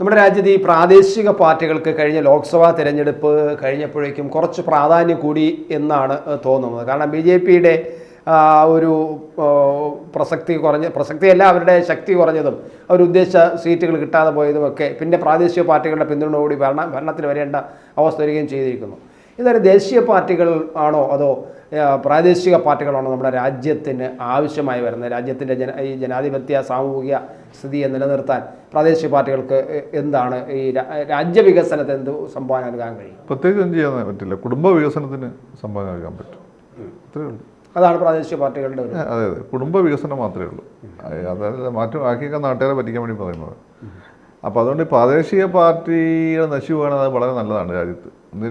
നമ്മുടെ രാജ്യത്ത് ഈ പ്രാദേശിക പാർട്ടികൾക്ക് കഴിഞ്ഞ ലോക്സഭാ തിരഞ്ഞെടുപ്പ് കഴിഞ്ഞപ്പോഴേക്കും കുറച്ച് പ്രാധാന്യം കൂടി എന്നാണ് തോന്നുന്നത്. കാരണം BJPയുടെ ഒരു പ്രസക്തിയല്ല, അവരുടെ ശക്തി കുറഞ്ഞതും അവരുദ്ദേശിച്ച സീറ്റുകൾ കിട്ടാതെ പോയതുമൊക്കെ പിന്നെ പ്രാദേശിക പാർട്ടികളുടെ പിന്തുണയോടുകൂടി ഭരണത്തിൽ വരേണ്ട അവസ്ഥ വരികയും ചെയ്തിരിക്കുന്നു. ഇതൊരു ദേശീയ പാർട്ടികൾ ആണോ അതോ പ്രാദേശിക പാർട്ടികളാണോ നമ്മുടെ രാജ്യത്തിന് ആവശ്യമായി വരുന്നത്? രാജ്യത്തിൻ്റെ ഈ ജനാധിപത്യ സാമൂഹിക സ്ഥിതിയെ നിലനിർത്താൻ പ്രാദേശിക പാർട്ടികൾക്ക് എന്താണ് ഈ രാജ്യവികസനത്തിന് എന്ത് സംഭാവന നൽകാൻ കഴിയും? പ്രത്യേകിച്ച് ഒന്നും ചെയ്യാൻ പറ്റില്ല. കുടുംബ വികസനത്തിന് സംഭാവന നൽകാൻ പറ്റും, അത്രേ ഉള്ളൂ. അതാണ് പ്രാദേശിക പാർട്ടികളുടെ അതെ അതെ, കുടുംബ വികസനം മാത്രമേ ഉള്ളൂ. അതായത് മാറ്റം ആക്കിയൊക്കെ നാട്ടുകാരെ പറ്റിക്കാൻ വേണ്ടി പറയുന്നത്. അപ്പോൾ അതുകൊണ്ട് പ്രാദേശിക പാർട്ടികൾ നശിച്ചു പോകുകയാണെങ്കിൽ അത് വളരെ നല്ലതാണ് രാജ്യത്ത്.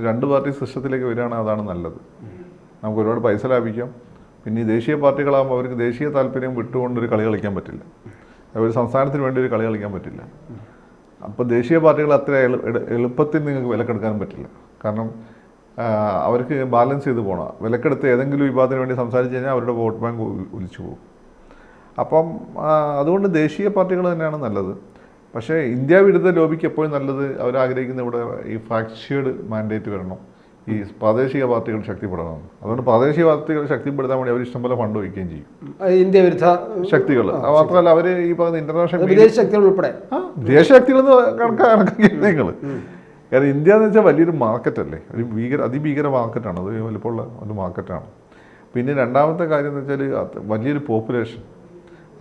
രണ്ട് പാർട്ടി സിസ്റ്റത്തിലേക്ക് വരികയാണെങ്കിൽ അതാണ് നല്ലത്. നമുക്ക് ഒരുപാട് പൈസ ലാഭിക്കാം. പിന്നെ ഈ ദേശീയ പാർട്ടികളാകുമ്പോൾ അവർക്ക് ദേശീയ താല്പര്യം വിട്ടുകൊണ്ടൊരു കളി കളിക്കാൻ പറ്റില്ല, ഒരു സംസ്ഥാനത്തിന് വേണ്ടി ഒരു കളി കളിക്കാൻ പറ്റില്ല. അപ്പോൾ ദേശീയ പാർട്ടികൾ അത്ര എളുപ്പത്തിൽ നിങ്ങൾക്ക് വിലക്കെടുക്കാനും പറ്റില്ല. കാരണം അവർക്ക് ബാലൻസ് ചെയ്ത് പോകണം. വിലക്കെടുത്ത് ഏതെങ്കിലും വിഭാഗത്തിന് വേണ്ടി സംസാരിച്ച് കഴിഞ്ഞാൽ അവരുടെ വോട്ട് ബാങ്ക് ഒലിച്ചു പോകും. അപ്പം അതുകൊണ്ട് ദേശീയ പാർട്ടികൾ തന്നെയാണ് നല്ലത്. പക്ഷേ ഇന്ത്യ വിരുദ്ധ ലോബിക്ക് എപ്പോഴും നല്ലത് അവരാഗ്രഹിക്കുന്ന ഇവിടെ ഈ ഫ്രാക്ചേർഡ് മാൻഡേറ്റ് വരണം, ഈ പ്രാദേശിക പാർട്ടികൾ ശക്തിപ്പെടണം. അതുകൊണ്ട് പ്രാദേശിക പാർട്ടികൾ ശക്തിപ്പെടുത്താൻ വേണ്ടി അവർ ഇഷ്ടംപോലെ ഫണ്ട് വയ്ക്കുകയും ചെയ്യും, ഇന്ത്യ വിരുദ്ധ ശക്തികൾ. മാത്രമല്ല അവർ ഈ പറയുന്ന ഇന്റർനാഷണൽ വിദേശ ശക്തികൾ ഉൾപ്പെടെ വിദേശ ശക്തികൾ കണക്കാക്കി നിങ്ങൾ. കാരണം ഇന്ത്യ എന്ന് വെച്ചാൽ വലിയൊരു മാർക്കറ്റല്ലേ, ഒരു അതിഭീകര മാർക്കറ്റാണ്, അത് വലുപ്പമുള്ള ഒരു മാർക്കറ്റാണ്. പിന്നെ രണ്ടാമത്തെ കാര്യം എന്ന് വെച്ചാൽ വലിയൊരു പോപ്പുലേഷൻ,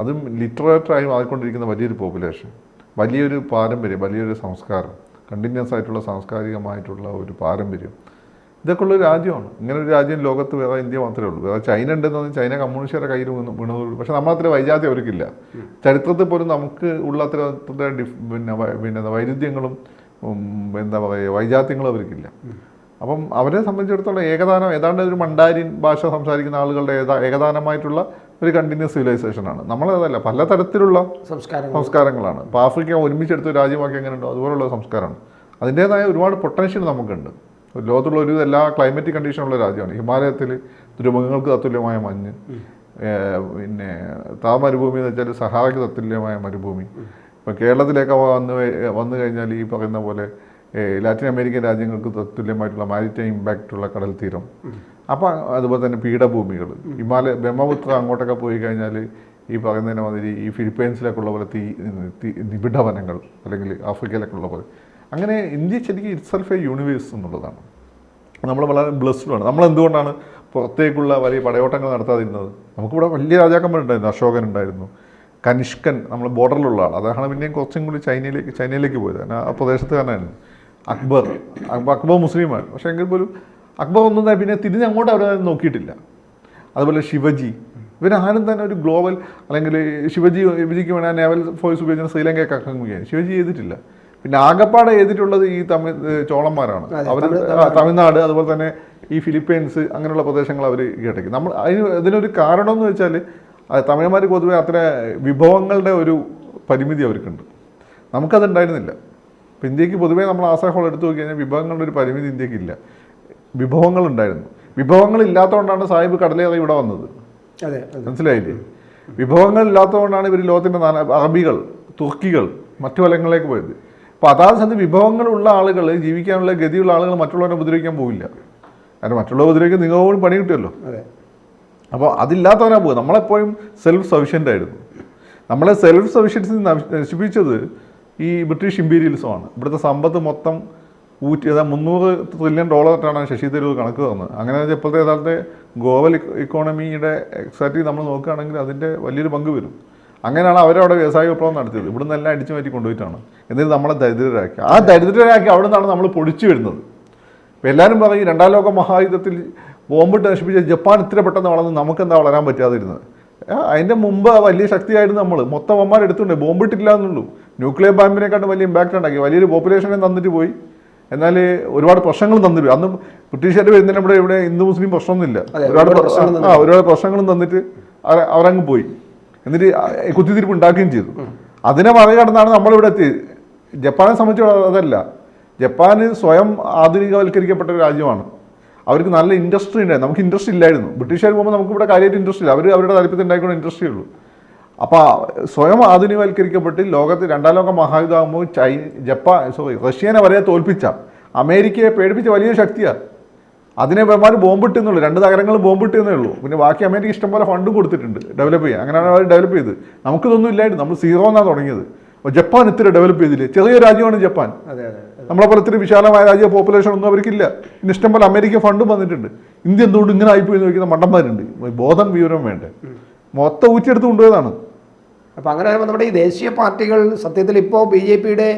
അതും ലിറ്ററേറ്ററായി മാറിക്കൊണ്ടിരിക്കുന്ന വലിയൊരു പോപ്പുലേഷൻ, വലിയൊരു പാരമ്പര്യം, വലിയൊരു സംസ്കാരം, കണ്ടിന്യൂസ് ആയിട്ടുള്ള സാംസ്കാരികമായിട്ടുള്ള ഒരു പാരമ്പര്യം, ഇതൊക്കെ ഉള്ളൊരു രാജ്യമാണ്. ഇങ്ങനെ ഒരു രാജ്യം ലോകത്ത് വേറെ ഇന്ത്യ മാത്രമേ ഉള്ളൂ. വേറെ ചൈന ഉണ്ടെന്ന് പറഞ്ഞാൽ ചൈന കമ്മ്യൂണിസ്റ്റുകാരുടെ കയ്യിൽ വീണതുള്ളൂ. പക്ഷെ നമ്മളത്ര വൈജാത്യം അവർക്കില്ല. ചരിത്രത്തിൽ പോലും നമുക്ക് ഉള്ള അത്ര പിന്നെ വൈരുദ്ധ്യങ്ങളും എന്താ പറയുക വൈജാത്യങ്ങളും അവർക്കില്ല. അപ്പം അവരെ സംബന്ധിച്ചിടത്തോളം ഏകദാനം ഏതാണ്ട് ഒരു മണ്ടാരിൻ ഭാഷ സംസാരിക്കുന്ന ആളുകളുടെ ഏകദാനമായിട്ടുള്ള ഒരു കണ്ടിന്യൂസ് സിവിലൈസേഷനാണ്. നമ്മളതല്ല, പലതരത്തിലുള്ള സംസ്കാരങ്ങളാണ്. ഇപ്പോൾ ആഫ്രിക്ക ഒരുമിച്ചെടുത്ത രാജ്യമാക്കി എങ്ങനെ ഉണ്ടോ അതുപോലുള്ള സംസ്കാരമാണ്. അതിൻ്റേതായ ഒരുപാട് പൊട്ടൻഷ്യൽ നമുക്കുണ്ട്. ലോകത്തുള്ള ഒരു എല്ലാ ക്ലൈമറ്റിക് കണ്ടീഷനുള്ള രാജ്യമാണ്. ഹിമാലയത്തിൽ ദുരമുഖങ്ങൾക്ക് തത്തുല്യമായ മഞ്ഞ്, പിന്നെ മരുഭൂമി എന്ന് വെച്ചാൽ സഹാറയ്ക്ക് തത്തുല്യമായ മരുഭൂമി. ഇപ്പം കേരളത്തിലേക്ക് വന്നു കഴിഞ്ഞാൽ ഈ പറയുന്ന പോലെ ലാറ്റിൻ അമേരിക്കൻ രാജ്യങ്ങൾക്ക് തത്തുല്യമായിട്ടുള്ള മാരിടൈം ഇമ്പാക്റ്റുള്ള കടൽ തീരം. അപ്പം അതുപോലെ തന്നെ പീഠഭൂമികൾ, ബ്രഹ്മപുത്ര അങ്ങോട്ടൊക്കെ പോയി കഴിഞ്ഞാൽ ഈ പറയുന്നതിന് മാതിരി ഈ ഫിലിപ്പൈൻസിലൊക്കെ ഉള്ള പോലെ നിബിഡ വനങ്ങൾ, അല്ലെങ്കിൽ ആഫ്രിക്കയിലൊക്കെ ഉള്ള പോലെ. അങ്ങനെ ഇന്ത്യ ശരിക്കും ഇറ്റ്സെൽഫ് എ യൂണിവേഴ്സ് എന്നുള്ളതാണ്. നമ്മൾ വളരെ ബ്ലെസ്ഡാണ്. നമ്മളെന്തുകൊണ്ടാണ് പുറത്തേക്കുള്ള വലിയ പടയോട്ടങ്ങൾ നടത്താതിരുന്നത്? നമുക്കിവിടെ വലിയ രാജാക്കന്മാരുണ്ടായിരുന്നു. അശോകൻ ഉണ്ടായിരുന്നു, കനിഷ്കൻ നമ്മൾ ബോർഡറിലുള്ള ആൾ, അതാണ് പിന്നെയും കുറച്ചും കൂടി ചൈനയിലേക്ക് പോയത്. ആ പ്രദേശത്തുകാരനായിരുന്നു. അക്ബർ മുസ്ലിമാണ്. പക്ഷേ എങ്കിൽ പോലും അക്ബർ ഒന്നും പിന്നെ തിരിഞ്ഞങ്ങോട്ട് അവരത് നോക്കിയിട്ടില്ല. അതുപോലെ ശിവജി, ഇവരാരും തന്നെ ഒരു ഗ്ലോബൽ, അല്ലെങ്കിൽ ശിവജിക്ക് വേണേൽ നേവൽ ഫോഴ്സ് ഉപയോഗിക്കുന്ന ശ്രീലങ്കയൊക്കെ ആക്രമിക്കുകയാണ്. ശിവജി ചെയ്തിട്ടില്ല. പിന്നെ ആകപ്പാടെ ചെയ്തിട്ടുള്ളത് ഈ ചോളന്മാരാണ്. അവർ തമിഴ്നാട്, അതുപോലെ തന്നെ ഈ ഫിലിപ്പൈൻസ്, അങ്ങനെയുള്ള പ്രദേശങ്ങൾ അവർ കീഴടക്കി. ഇതിനൊരു കാരണം എന്ന് വെച്ചാൽ തമിഴന്മാർ പൊതുവെ അത്ര വിഭവങ്ങളുടെ ഒരു പരിമിതി അവർക്കുണ്ട്. നമുക്കതുണ്ടായിരുന്നില്ല. ഇപ്പം ഇന്ത്യക്ക് പൊതുവേ നമ്മൾ ആസാഹോൾ എടുത്തു നോക്കി കഴിഞ്ഞാൽ വിഭവങ്ങളുടെ ഒരു പരിമിതി ഇന്ത്യക്കില്ല. വിഭവങ്ങളുണ്ടായിരുന്നു. വിഭവങ്ങളില്ലാത്തതുകൊണ്ടാണ് സാഹിബ് കടലേറി ഇവിടെ വന്നത്. മനസ്സിലായില്ലേ? വിഭവങ്ങളില്ലാത്തതുകൊണ്ടാണ് ഇവർ ലോകത്തിൻ്റെ അറബികൾ, തുർക്കികൾ മറ്റു സ്ഥലങ്ങളിലേക്ക് പോയത്. അപ്പോൾ അതാത് സ്ഥലത്ത് വിഭവങ്ങളുള്ള ആളുകൾ, ജീവിക്കാനുള്ള ഗതിയുള്ള ആളുകൾ മറ്റുള്ളവരെ ഉപദ്രവിക്കാൻ പോവില്ല. കാരണം മറ്റുള്ളവർ ഉപദ്രവിക്കാൻ നിങ്ങൾ കൂടി പണി കിട്ടുമല്ലോ. അപ്പോൾ അതില്ലാത്തവരാണ് പോകുക. നമ്മളെപ്പോഴും സെൽഫ് സഫിഷ്യൻ്റ് ആയിരുന്നു. നമ്മളെ സെൽഫ് സഫിഷ്യൻസി നശിപ്പിച്ചത് ഈ ബ്രിട്ടീഷ് ഇമ്പീരിയലിസമാണ്. ഇവിടുത്തെ സമ്പത്ത് മൊത്തം $300 ട്രില്യൺ ശശി തരൂർ കണക്ക് തന്നത്. അങ്ങനെ ഇപ്പോഴത്തെ യഥാർത്ഥത്തെ ഗ്ലോബൽ ഇക്കോണമിയുടെ എക്സാക്ട്ലി നമ്മൾ നോക്കുകയാണെങ്കിൽ അതിൻ്റെ വലിയൊരു പങ്ക് വരും. അങ്ങനെയാണ് അവരവിടെ വ്യവസായ വിപ്ലവം നടത്തിയത്. ഇവിടെ നിന്നെല്ലാം അടിച്ചു മാറ്റി കൊണ്ടുപോയിട്ടാണ്. എന്നിട്ട് നമ്മളെ ദരിദ്രരാക്കി. ആ ദരിദ്രരാക്കി അവിടെ നിന്നാണ് നമ്മൾ പൊടിച്ചു വരുന്നത്. ഇപ്പോൾ എല്ലാവരും പറയും രണ്ടാം ലോക മഹായുദ്ധത്തിൽ ബോംബിട്ട് നശിപ്പിച്ച ജപ്പാൻ ഇത്ര പെട്ടെന്ന് വളർന്ന് നമുക്കെന്താ വളരാൻ പറ്റാതിരുന്നത്? അതിൻ്റെ മുമ്പ് വലിയ ശക്തിയായിരുന്നു നമ്മൾ. മൊത്തം അമ്മമാർ എടുത്തുണ്ട്, ബോംബിട്ടില്ല എന്നുള്ളൂ. ന്യൂക്ലിയർ ബോംബിനെക്കാട്ടും വലിയ ഇമ്പാക്റ്റ് ഉണ്ടാക്കി. വലിയൊരു പോപ്പുലേഷനെ തന്നിട്ട് പോയി. എന്നാൽ ഒരുപാട് പ്രശ്നങ്ങളും തന്നിട്ട്, അന്ന് ബ്രിട്ടീഷുകാർ വരുന്നതിന് ഇവിടെ ഹിന്ദു മുസ്ലിം പ്രശ്നമൊന്നുമില്ല. ഒരുപാട് പ്രശ്നങ്ങളും തന്നിട്ട് അവരങ്ങ് പോയി. എന്നിട്ട് കുത്തിത്തിരിപ്പ് ഉണ്ടാക്കുകയും ചെയ്തു. അതിനെ മറികടന്നാണ് നമ്മളിവിടെ എത്തിയത്. ജപ്പാനെ സംബന്ധിച്ചോളം അതല്ല. ജപ്പാന് സ്വയം ആധുനികവൽക്കരിക്കപ്പെട്ട ഒരു രാജ്യമാണ്. അവർക്ക് നല്ല ഇൻഡസ്ട്രി ഉണ്ടായിരുന്നു. നമുക്ക് ഇൻഡസ്ട്രി ഇല്ലായിരുന്നു. ബ്രിട്ടീഷുകാർ പോകുമ്പോൾ നമുക്കിവിടെ കാര്യമായിട്ട് ഇൻഡസ്ട്രി ഇല്ല. അവർ അവരുടെ താല്പര്യത്തിൽ ഉണ്ടായിക്കൊണ്ട് ഇൻഡസ്ട്രി ഉള്ളൂ. അപ്പോൾ സ്വയം ആധുനികവൽക്കരിക്കപ്പെട്ട് ലോകത്ത് രണ്ടാം ലോക മഹായുദ്ധമാകുമ്പോൾ റഷ്യനെ വരെ തോൽപ്പിച്ച അമേരിക്കയെ പേടിപ്പിച്ച വലിയ ശക്തിയാണ്. അതിനെ ബഹുമാൻ ബോംബിട്ടെന്നുള്ളൂ, 2 നഗരങ്ങൾ ബോംബിട്ടെന്നേ ഉള്ളൂ. പിന്നെ ബാക്കി അമേരിക്ക ഇഷ്ടംപോലെ ഫണ്ടും കൊടുത്തിട്ടുണ്ട് ഡെവലപ്പ് ചെയ്യാൻ. അങ്ങനെയാണ് അവർ ഡെവലപ്പ് ചെയ്ത്. നമുക്കിതൊന്നും ഇല്ലായിരുന്നു, നമ്മൾ സീറോ എന്നാണ് തുടങ്ങിയത്. അപ്പോൾ ജപ്പാൻ ഇത്തിരി ഡെവലപ്പ് ചെയ്തില്ലേ, ചെറിയ രാജ്യമാണ് ജപ്പാൻ. നമ്മളെ പോലെ ഇത്തിരി വിശാലമായ രാജ്യ പോപ്പുലേഷൻ ഒന്നും അവർക്കില്ല. പിന്നെ ഇഷ്ടംപോലെ അമേരിക്ക ഫണ്ടും വന്നിട്ടുണ്ട്. ഇന്ത്യ എന്തുകൊണ്ട് ഇങ്ങനെ ആയിപ്പോയി നോക്കുന്ന മണ്ടന്മാരുണ്ട്. ബോധം വിവരം വേണ്ടേ, മൊത്തം ഊറ്റിയെടുത്ത് കൊണ്ടുപോയതാണ്. അപ്പോൾ അങ്ങനെ വരുമ്പോൾ നമ്മുടെ ഈ ദേശീയ പാർട്ടികൾ സത്യത്തിൽ ഇപ്പോൾ BJPയുടെ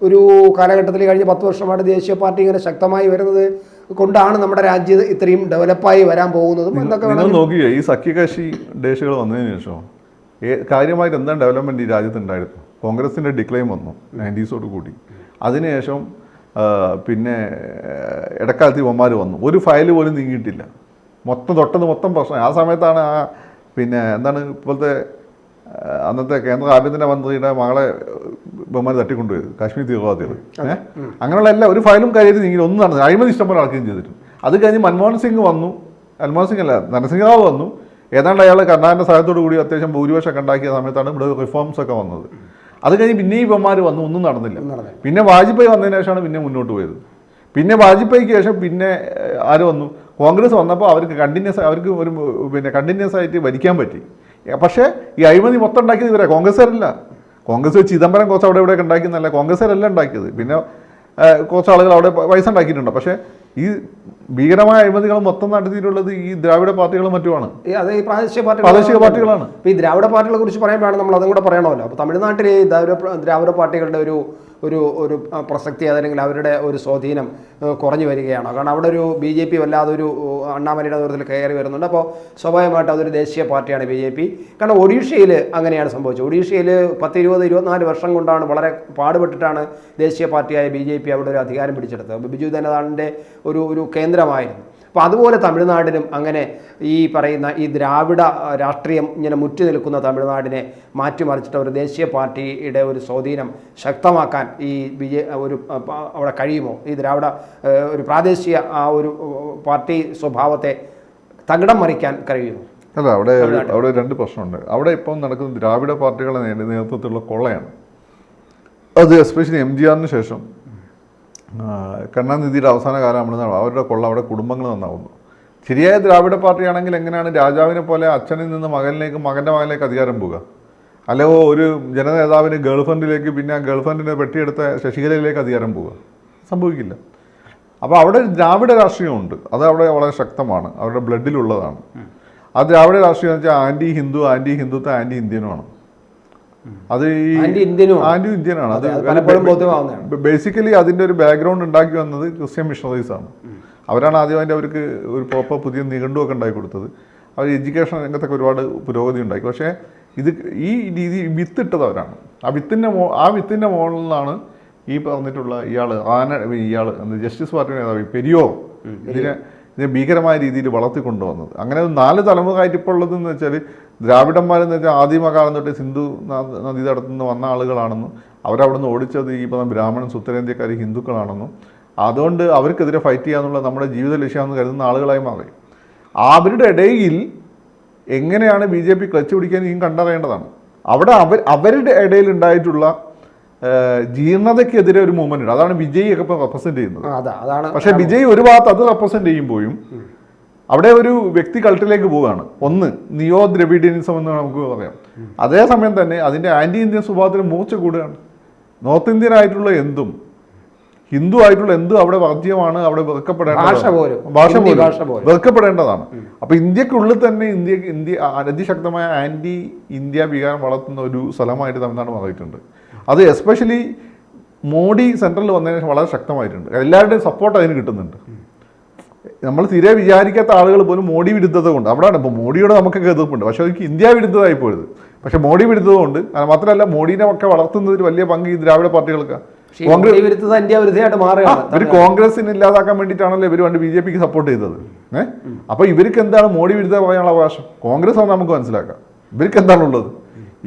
ഒരു കാലഘട്ടത്തിൽ കഴിഞ്ഞ 10 വർഷമായിട്ട് ദേശീയ പാർട്ടി ഇങ്ങനെ ശക്തമായി വരുന്നത് കൊണ്ടാണ് നമ്മുടെ രാജ്യം ഇത്രയും ഡെവലപ്പായി വരാൻ പോകുന്നതും എന്നൊക്കെ നിങ്ങൾ നോക്കിയോ ഈ സഖ്യകക്ഷി ഡേഷുകൾ വന്നതിന് ശേഷം കാര്യമായിട്ട് എന്താണ് ഡെവലപ്മെൻറ്റ് ഈ രാജ്യത്തുണ്ടായിരുന്നു? കോൺഗ്രസിൻ്റെ ഡിക്ലൈൻ വന്നു 90s കൂടി. അതിനുശേഷം പിന്നെ ഇടക്കാലത്ത് ഇവന്മാർ വന്നു, ഒരു ഫയൽ പോലും നീങ്ങിയിട്ടില്ല. മൊത്തം പ്രശ്നം. ആ സമയത്താണ് പിന്നെ എന്താണ് ഇപ്പോഴത്തെ അന്നത്തെ കേന്ദ്ര ആഭ്യന്തര മന്ത്രിയുടെ മകളെ ബഹുമാനം തട്ടിക്കൊണ്ടുപോയത് കാശ്മീർ തീവ്രവാദികൾ. അങ്ങനെയുള്ള എല്ലാ ഒരു ഫയലും കാര്യത്തിൽ നീങ്ങി ഒന്നും നടന്നു. അഴിമതി ഇഷ്ടംപോലെ ആൾക്കുകയും ചെയ്തിട്ടുണ്ട്. അത് കഴിഞ്ഞ് മൻമോഹൻ സിംഗ് വന്നു, നരസിംഹറാവ് വന്നു. ഏതാണ്ട് അയാൾ കർണാടക സഹായത്തോടു കൂടി അത്യാവശ്യം ഭൂരിപക്ഷമൊക്കെ ഉണ്ടാക്കിയ സമയത്താണ് ഇവിടെ റിഫോംസ് ഒക്കെ വന്നത്. അത് കഴിഞ്ഞ് പിന്നെയും ഇവന്മാർ വന്നു, ഒന്നും നടന്നില്ല. പിന്നെ വാജ്പേയി വന്നതിന് ശേഷമാണ് പിന്നെ മുന്നോട്ട് പോയത്. പിന്നെ വാജ്പേയിക്ക് ശേഷം പിന്നെ ആര് വന്നു? കോൺഗ്രസ് വന്നപ്പോൾ അവർക്ക് കണ്ടിന്യൂസ് ആയിട്ട് ഭരിക്കാൻ പറ്റി. പക്ഷേ ഈ അഴിമതി മൊത്തം ഉണ്ടാക്കിയത് ഇവരെ, കോൺഗ്രസ്സുകാരല്ല. കോൺഗ്രസ് ചിദംബരം കുറച്ച് അവിടെ ഇവിടെയൊക്കെ ഉണ്ടാക്കിയെന്നല്ല, കോൺഗ്രസ്സുകാരല്ല ഉണ്ടാക്കിയത്. പിന്നെ കുറച്ച് ആളുകൾ അവിടെ പൈസ ഉണ്ടാക്കിയിട്ടുണ്ട്. പക്ഷേ ഈ ഭീകരമായ അഴിമതികൾ മൊത്തം നടത്തിയിട്ടുള്ളത് ഈ ദ്രാവിഡ പാർട്ടികളും മറ്റുമാണ്. അത് ഈ പ്രാദേശിക പാർട്ടികളാണ്. ഇപ്പോൾ ഈ ദ്രാവിഡ പാർട്ടികളെ കുറിച്ച് പറയുമ്പോഴാണ് നമ്മൾ അതും കൂടെ പറയണമല്ലോ. അപ്പോൾ തമിഴ്നാട്ടിൽ ഈ ദ്രാവിഡ പാർട്ടികളുടെ ഒരു പ്രസക്തി അതല്ലെങ്കിൽ അവരുടെ ഒരു സ്വാധീനം കുറഞ്ഞു വരികയാണ്. കാരണം അവിടെ ഒരു BJP വല്ലാതെ ഒരു അണ്ണാമലയുടെ നേതൃത്വത്തിൽ കയറി വരുന്നുണ്ട്. അപ്പോൾ സ്വാഭാവികമായിട്ട് അതൊരു ദേശീയ പാർട്ടിയാണ് BJP. കാരണം ഒഡീഷയിൽ അങ്ങനെയാണ് സംഭവിച്ചത്. ഒഡീഷയിൽ 10, 20, 24 വർഷം കൊണ്ടാണ് വളരെ പാടുപെട്ടിട്ടാണ് ദേശീയ പാർട്ടിയായ BJP അവിടെ ഒരു അധികാരം പിടിച്ചെടുത്തത്. ബിജു ജനതാദളിൻ്റെ ഒരു കേന്ദ്രമായിരുന്നു. അപ്പോൾ അതുപോലെ തമിഴ്നാടിനും അങ്ങനെ ഈ പറയുന്ന ഈ ദ്രാവിഡ രാഷ്ട്രീയം ഇങ്ങനെ മുറ്റി നിൽക്കുന്ന തമിഴ്നാടിനെ മാറ്റിമറിച്ചിട്ട് ഒരു ദേശീയ പാർട്ടിയുടെ ഒരു സ്വാധീനം ശക്തമാക്കാൻ ഈ അവിടെ കഴിയുമോ? ഈ ദ്രാവിഡ ഒരു പ്രാദേശിക ആ ഒരു പാർട്ടി സ്വഭാവത്തെ തകിടം മറിക്കാൻ കഴിയുമോ? അല്ല, അവിടെ 2 പ്രശ്നമുണ്ട്. അവിടെ ഇപ്പം നടക്കുന്ന ദ്രാവിഡ പാർട്ടികളുടെ നേതൃത്വത്തിലുള്ള കൊള്ളയാണ്. അത് എസ്പെഷ്യലി MGRന് ശേഷം കരുണാനിധിയുടെ അവസാന കാലമാണെന്ന് അവരുടെ കൊള്ള അവിടെ കുടുംബങ്ങൾ നന്നാവുന്നു. ശരിയായ ദ്രാവിഡ പാർട്ടിയാണെങ്കിൽ എങ്ങനെയാണ് രാജാവിനെ പോലെ അച്ഛനിൽ നിന്ന് മകനിലേക്ക്, മകൻ്റെ മകനിലേക്ക് അധികാരം പോവുക? അല്ലയോ ഒരു ജനനേതാവിന് ഗേൾഫ്രണ്ടിലേക്ക്, പിന്നെ ആ ഗേൾഫ്രണ്ടിനെ വെട്ടിയെടുത്ത ശശികലയിലേക്ക് അധികാരം പോവുക? സംഭവിക്കില്ല. അപ്പോൾ അവിടെ ദ്രാവിഡ രാഷ്ട്രീയമുണ്ട്. അത് അവിടെ വളരെ ശക്തമാണ്, അവരുടെ ബ്ലഡിലുള്ളതാണ്. ആ ദ്രാവിഡ രാഷ്ട്രീയം എന്ന് വെച്ചാൽ ആൻറ്റി ഹിന്ദുത്വം ആൻറ്റി ഇന്ത്യനുമാണ്. അത് ഈ ആൻറ്റി ഇന്ത്യനാണ്. അത് ബേസിക്കലി അതിൻ്റെ ഒരു ബാക്ക്ഗ്രൗണ്ട് ഉണ്ടാക്കി വന്നത് ക്രിസ്ത്യൻ മിഷണറീസ് ആണ്. അവരാണ് ആദ്യമായിട്ട് അവർക്ക് ഒരു പ്രോപ്പർ പുതിയ നിഘണ്ടുവൊക്കെ ഉണ്ടാക്കി കൊടുത്തത്. അവർ എഡ്യൂക്കേഷൻ രംഗത്തൊക്കെ ഒരുപാട് പുരോഗതി ഉണ്ടാക്കി. പക്ഷേ ഈ രീതി വിത്തിട്ടതവരാണ്. ആ വിത്തിൻ്റെ മുകളിൽ നിന്നാണ് ഈ പറഞ്ഞിട്ടുള്ള ഇയാൾ ജസ്റ്റിസ് പാർട്ടി നേതാവ് പെരിയോ ഇതിനെ ഭീകരമായ രീതിയിൽ വളർത്തിക്കൊണ്ടുവന്നത്. അങ്ങനെ 4 തലമുറയായിട്ട് ഇപ്പോൾ ഉള്ളതെന്ന് വെച്ചാൽ ദ്രാവിഡന്മാരെന്ന് വെച്ചാൽ ആദിമകാലം തൊട്ട് സിന്ധു നദി തടത്തുനിന്ന് വന്ന ആളുകളാണെന്നും അവരവിടെ നിന്ന് ഓടിച്ചത് ഈ പറഞ്ഞ ബ്രാഹ്മണൻസ് ഉത്തരേന്ത്യക്കാർ ഹിന്ദുക്കളാണെന്നും അതുകൊണ്ട് അവർക്കെതിരെ ഫൈറ്റ് ചെയ്യാന്നുള്ള നമ്മുടെ ജീവിത ലക്ഷ്യമാണെന്ന് കരുതുന്ന ആളുകളായി മാറി. അവരുടെ ഇടയിൽ എങ്ങനെയാണ് BJP ക്ലച്ച് പിടിക്കാൻ ഇനിയും കണ്ടറിയേണ്ടതാണ്. അവിടെ അവരുടെ ഇടയിൽ ഉണ്ടായിട്ടുള്ള ജീർണതയ്ക്കെതിരെ ഒരു മൂവ്മെന്റ് ഉണ്ട്. അതാണ് വിജയ് ഒക്കെ ഇപ്പം റെപ്രസെന്റ് ചെയ്യുന്നത്. പക്ഷെ വിജയ് ഒരു ഭാഗത്ത് അത് റെപ്രസെന്റ് ചെയ്യുമ്പോഴും അവിടെ ഒരു വ്യക്തി കൾട്ടിലേക്ക് പോവുകയാണ്. ഒന്ന് നിയോ ദ്രവിഡിയനിസം എന്ന് നമുക്ക് പറയാം. അതേസമയം തന്നെ അതിൻ്റെ ആൻറ്റി ഇന്ത്യൻ സ്വഭാവത്തിന് മൂർച്ച കൂടുകയാണ്. നോർത്ത് ഇന്ത്യൻ ആയിട്ടുള്ള എന്തും ഹിന്ദു ആയിട്ടുള്ള എന്തും അവിടെ വർജ്യമാണ്, അവിടെ ഭാഷ പോലും വെറുക്കപ്പെടേണ്ടതാണ്. അപ്പോൾ ഇന്ത്യക്കുള്ളിൽ തന്നെ ഇന്ത്യ അതിശക്തമായ ആൻറ്റി ഇന്ത്യ വികാരം വളർത്തുന്ന ഒരു സ്ഥലമായിട്ട് തമിഴ്നാട് മാറിയിട്ടുണ്ട്. അത് എസ്പെഷ്യലി മോഡി സെൻട്രലിൽ വന്നതിന് ശേഷം വളരെ ശക്തമായിട്ടുണ്ട്. എല്ലാവരുടെയും സപ്പോർട്ട് അതിന് കിട്ടുന്നുണ്ട്. നമ്മൾ തീരെ വിചാരിക്കാത്ത ആളുകൾ പോലും മോഡി വിരുദ്ധത കൊണ്ട് അവിടെയാണ്. ഇപ്പോൾ മോഡിയോട് നമുക്കൊക്കെ എതിർപ്പുണ്ട്, പക്ഷേ അവർക്ക് ഇന്ത്യ വിരുദ്ധതായി പോയത്. പക്ഷേ മോഡി വിരുദ്ധത കൊണ്ട് മാത്രമല്ല മോഡീനെ ഒക്കെ വളർത്തുന്നതിൽ വലിയ പങ്ക് ഈ ദ്രാവിഡ പാർട്ടികൾക്ക്. ഇവർ കോൺഗ്രസിന് ഇല്ലാതാക്കാൻ വേണ്ടിയിട്ടാണല്ലോ ഇവർ പണ്ട് BJPക്ക് സപ്പോർട്ട് ചെയ്തത്. അപ്പോൾ ഇവർക്ക് എന്താണ് മോഡി വിരുദ്ധ പറയാനുള്ള അവകാശം? കോൺഗ്രസ് ആണ് നമുക്ക് മനസ്സിലാക്കാം. ഇവർക്ക് എന്താണുള്ളത്?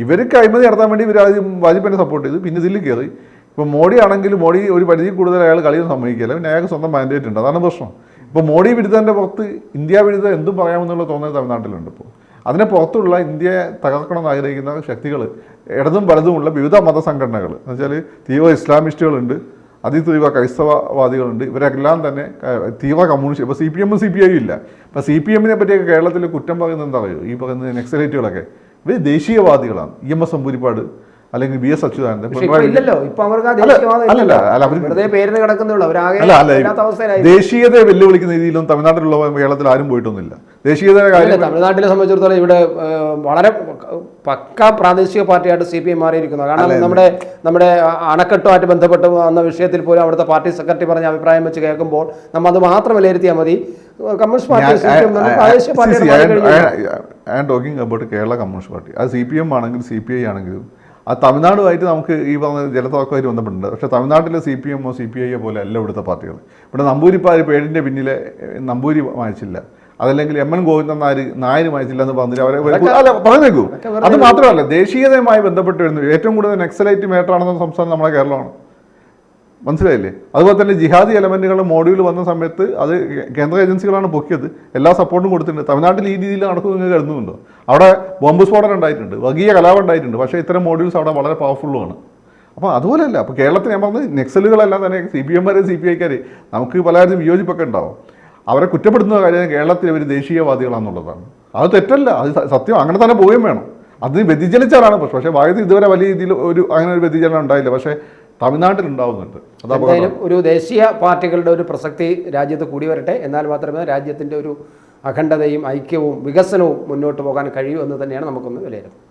ഇവർക്ക് അഴിമതി നടത്താൻ വേണ്ടി ഇവർ ആദ്യം വാജ്പേയിനെ സപ്പോർട്ട് ചെയ്തു, പിന്നെ ഇതിൽ കയറി. ഇപ്പോൾ മോഡി ആണെങ്കിൽ മോഡി ഒരു പരിധി കൂടുതൽ അയാൾ കളിയൊന്നും സമ്മതിക്കില്ല, പിന്നെ അയാൾക്ക് സ്വന്തം മാൻഡേറ്റ് ഉണ്ട്. അതാണ് പ്രശ്നം. ഇപ്പോൾ മോഡി വിരുദ്ധൻ്റെ പുറത്ത് ഇന്ത്യ വിരുദ്ധ എന്തും പറയാമെന്നുള്ള തോന്നൽ തമിഴ്നാട്ടിലുണ്ട് ഇപ്പോൾ. അതിനെ പുറത്തുള്ള ഇന്ത്യയെ തകർക്കണമെന്ന് ആഗ്രഹിക്കുന്ന ശക്തികൾ, ഇടതും വലതുമുള്ള വിവിധ മതസംഘടനകൾ എന്ന് വെച്ചാൽ തീവ്ര ഇസ്ലാമിസ്റ്റുകളുണ്ട്, അതിതീവ്ര ക്രൈസ്തവവാദികളുണ്ട്, ഇവരെല്ലാം തന്നെ തീവ്ര കമ്മ്യൂണിസ്റ്റ്. ഇപ്പോൾ CPM CPI ഇല്ല. ഇപ്പോൾ CPM പറ്റിയൊക്കെ കേരളത്തിൽ കുറ്റം പറയുന്നത് എന്താ പറയുക, ഈ പറയുന്ന നക്സലൈറ്റുകളൊക്കെ ഇവർ ദേശീയവാദികളാണ്. EMS നമ്പൂതിരിപ്പാട് അല്ലെങ്കിൽ BS അച്യുതാനന്ദൻ. ദേശീയതയെ വെല്ലുവിളിക്കുന്ന രീതിയിലും തമിഴ്നാട്ടിലുള്ള കേരളത്തിൽ ആരും പോയിട്ടൊന്നുമില്ല. ദേശീയതയുടെ കാര്യം തമിഴ്നാട്ടിലെ സംബന്ധിച്ചിടത്തോളം ഇവിടെ വളരെ പക്ക പ്രാദേശിക പാർട്ടിയായിട്ട് CPM മാറിയിരിക്കുന്നത്. കാരണം നമ്മുടെ അണക്കെട്ടുമായിട്ട് ബന്ധപ്പെട്ട് വന്ന വിഷയത്തിൽ പോലും അവിടുത്തെ പാർട്ടി സെക്രട്ടറി പറഞ്ഞ അഭിപ്രായം വെച്ച് കേൾക്കുമ്പോൾ നമ്മൾ അത് മാത്രം വിലയിരുത്തിയാൽ മതി. കമ്മ്യൂണിസ്റ്റ് പാർട്ടി പ്രാദേശിക party talking about Kerala communist party, അത് CPM ആണെങ്കിലും CPI ആണെങ്കിലും ആ തമിഴ്നാടുമായിട്ട് നമുക്ക് ഈ പറഞ്ഞ ജലത്തോക്കമായിട്ട് ബന്ധപ്പെട്ടുണ്ട്. പക്ഷേ തമിഴ്നാട്ടിലെ CPM CPI പോലെ അല്ല ഇവിടുത്തെ പാർട്ടികൾ. ഇവിടെ നമ്പൂരിപ്പാർ പേരിൻ്റെ പിന്നിലെ നമ്പൂരി വായിച്ചില്ല, അതല്ലെങ്കിൽ MN ഗോവിന്ദൻ നായർ വായിച്ചില്ല എന്ന് പറഞ്ഞിട്ട് അവരെ പറഞ്ഞേക്കൂ. അത് മാത്രമല്ല, ദേശീയതയുമായി ബന്ധപ്പെട്ട് വരുന്നു ഏറ്റവും കൂടുതൽ നക്സലൈറ്റ് മേട്ടറാണെന്ന സംസ്ഥാനം നമ്മുടെ കേരളമാണ്. മനസ്സിലായില്ലേ? അതുപോലെ തന്നെ ജിഹാദി എലമെൻറ്റുകളുടെ മോഡ്യൂൾ വന്ന സമയത്ത് അത് കേന്ദ്ര ഏജൻസികളാണ് പൊക്കിയത്, എല്ലാ സപ്പോർട്ടും കൊടുത്തിട്ടുണ്ട്. തമിഴ്നാട്ടിൽ ഈ രീതിയിൽ നടക്കുന്നത് കരുതുന്നുണ്ടോ? അവിടെ ബോംബ് സ്ഫോടനം ഉണ്ടായിട്ടുണ്ട്, വർഗീയ കലാപം ഉണ്ടായിട്ടുണ്ട്, പക്ഷേ ഇത്തരം മോഡ്യൂൾസ് അവിടെ വളരെ പവർഫുള്ളുമാണ്. അപ്പോൾ അതുപോലെയല്ല. അപ്പോൾ കേരളത്തിൽ ഞാൻ പറഞ്ഞത് നക്സലുകളെല്ലാം തന്നെ CPM CPI നമുക്ക് പലരും വിയോജിപ്പൊക്കെ ഉണ്ടാവും. അവരെ കുറ്റപ്പെടുത്തുന്ന കാര്യം കേരളത്തിൽ ഇവർ ദേശീയവാദികളാണെന്നുള്ളതാണ്. അത് തെറ്റല്ല, അത് സത്യം, അങ്ങനെ തന്നെ പോവുകയും വേണം. അത് വ്യതിചലിച്ചാലാണ് പ്രശ്നം. പക്ഷേ ഭാരതത്തിൽ ഇതുവരെ വലിയ രീതിയിൽ അങ്ങനെ ഒരു വ്യതിചലനം ഉണ്ടായില്ല, പക്ഷേ തമിഴ്നാട്ടിൽ ഉണ്ടാവുന്നുണ്ട്. എന്തായാലും ഒരു ദേശീയ പാർട്ടികളുടെ ഒരു പ്രസക്തി രാജ്യത്ത് കൂടി വരട്ടെ, എന്നാൽ മാത്രമേ രാജ്യത്തിൻ്റെ ഒരു അഖണ്ഡതയും ഐക്യവും വികസനവും മുന്നോട്ട് പോകാൻ കഴിയൂ എന്ന് തന്നെയാണ് നമുക്കൊന്ന് വിലയിരുത്തുന്നത്.